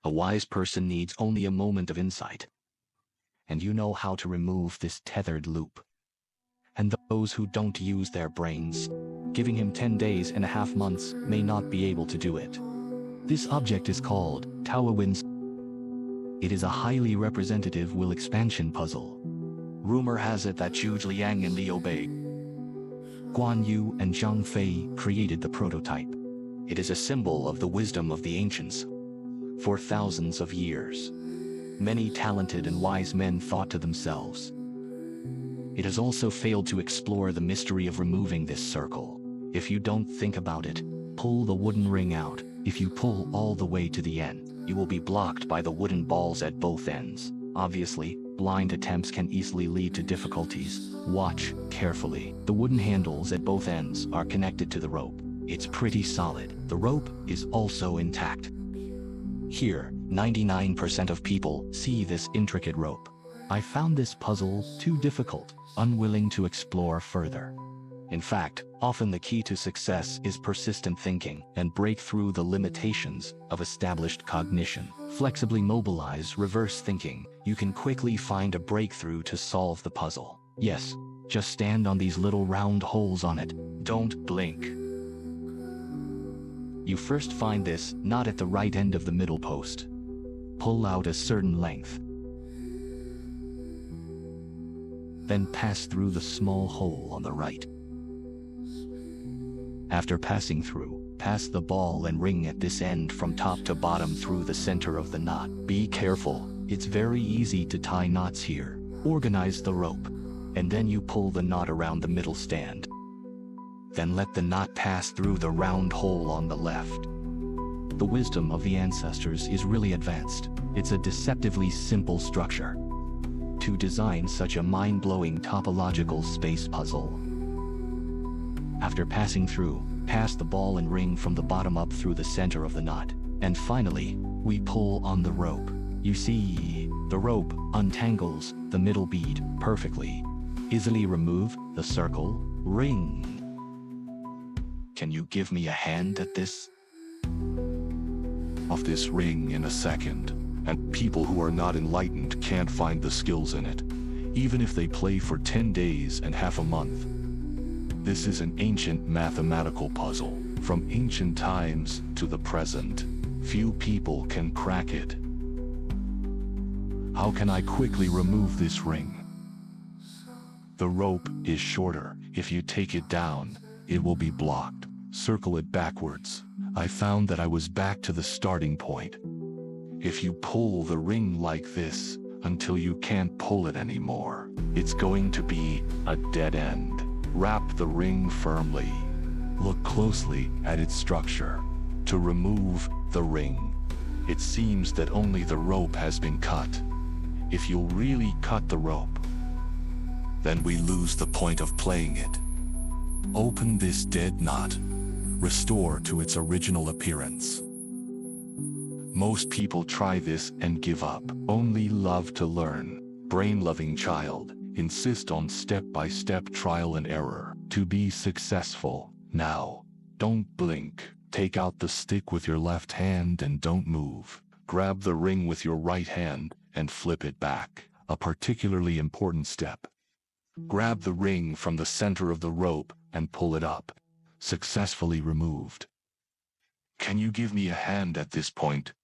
A wise person needs only a moment of insight. And you know how to remove this tethered loop. And those who don't use their brains, giving him 10 days and a half months, may not be able to do it. This object is called Tawawin's. It is a highly representative will expansion puzzle. Rumor has it that Zhu Liang and Liu Bei, Guan Yu and Zhang Fei created the prototype. It is a symbol of the wisdom of the ancients. For thousands of years, many talented and wise men thought to themselves. It has also failed to explore the mystery of removing this circle. If you don't think about it, pull the wooden ring out. If you pull all the way to the end, you will be blocked by the wooden balls at both ends. Obviously, blind attempts can easily lead to difficulties. Watch carefully. The wooden handles at both ends are connected to the rope. It's pretty solid. The rope is also intact. Here, 99% of people see this intricate rope. I found this puzzle too difficult, unwilling to explore further. In fact, often the key to success is persistent thinking and break through the limitations of established cognition. Flexibly mobilize reverse thinking. You can quickly find a breakthrough to solve the puzzle. Yes, just stand on these little round holes on it. Don't blink. You first find this knot at the right end of the middle post. Pull out a certain length. Then pass through the small hole on the right. After passing through, pass the ball and ring at this end from top to bottom through the center of the knot. Be careful, it's very easy to tie knots here. Organize the rope, and then you pull the knot around the middle stand. Then let the knot pass through the round hole on the left. The wisdom of the ancestors is really advanced. It's a deceptively simple structure to design such a mind-blowing topological space puzzle. After passing through, pass the ball and ring from the bottom up through the center of the knot. And finally, we pull on the rope. You see, the rope untangles the middle bead perfectly. Easily remove the circle ring. Can you give me a hand at this? Off this ring in a second, and people who are not enlightened can't find the skills in it, even if they play for 10 days and half a month. This is an ancient mathematical puzzle, from ancient times to the present. Few people can crack it. How can I quickly remove this ring? The rope is shorter. If you take it down, it will be blocked. Circle it backwards. I found that I was back to the starting point. If you pull the ring like this until you can't pull it anymore, it's going to be a dead end. Wrap the ring firmly. Look closely at its structure. To remove the ring, it seems that only the rope has been cut. If you really cut the rope, then we lose the point of playing it. Open this dead knot. Restore to its original appearance. Most people try this and give up. Only love to learn. Brain-loving child. Insist on step-by-step trial and error to be successful. Now, don't blink. Take out the stick with your left hand and don't move. Grab the ring with your right hand and flip it back. A particularly important step. Grab the ring from the center of the rope and pull it up. Successfully removed. Can you give me a hand at this point?